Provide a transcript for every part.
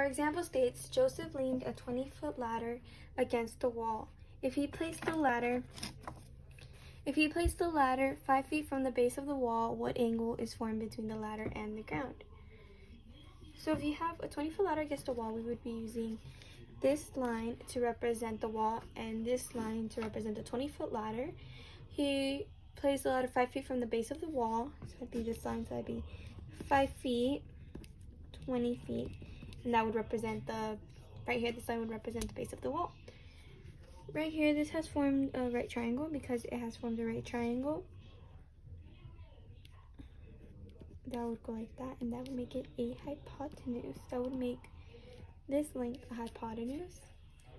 Our example states Joseph leaned a 20-foot ladder against the wall. If he placed the ladder 5 feet from the base of the wall, what angle is formed between the ladder and the ground? So if you have a 20-foot ladder against a wall, we would be using this line to represent the wall and this line to represent the 20-foot ladder. He placed the ladder 5 feet from the base of the wall, so that'd be this line, so that'd be 5 feet, 20 feet, and that would represent right here, this line would represent the base of the wall. Right here, this has formed a right triangle because it has formed a right triangle. That would go like that, and that would make it a hypotenuse. That would make this length a hypotenuse.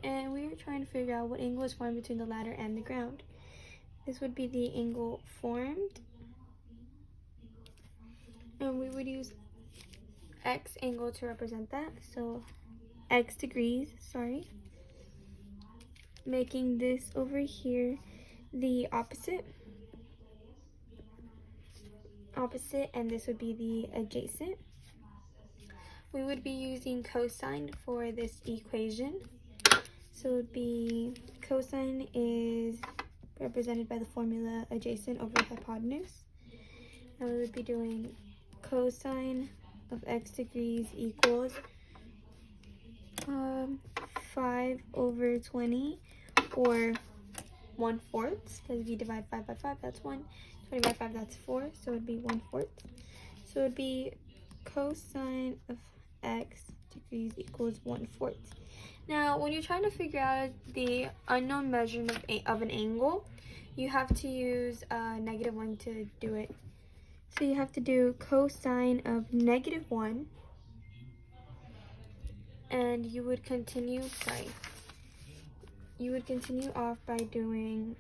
And we were trying to figure out what angle is formed between the ladder and the ground. This would be the angle formed. And we would use x angle to represent that. So x degrees, making this over here the opposite, and this would be the adjacent. We would be using cosine for this equation. So it would be cosine is represented by the formula adjacent over hypotenuse. And we would be doing cosine of x degrees equals 5 over 20, or 1/4, because if you divide 5 by 5, that's 1. 20 by 5, that's 4, so it would be 1/4. So it would be cosine of x degrees equals 1/4. Now, when you're trying to figure out the unknown measurement of an angle, you have to use -1 to do it. So you have to do cosine of -1, and you would continue off by doing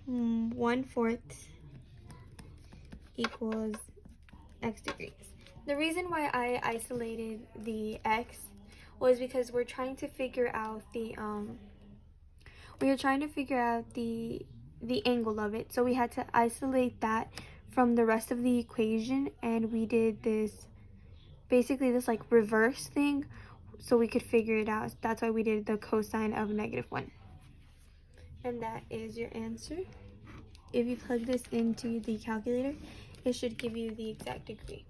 1/4 equals x degrees. The reason why I isolated the x was because we're trying to figure out the angle of it. So we had to isolate that from the rest of the equation, and we did this basically this like reverse thing so we could figure it out. That's why we did the cosine of -1. And that is your answer. If you plug this into the calculator, it should give you the exact degree.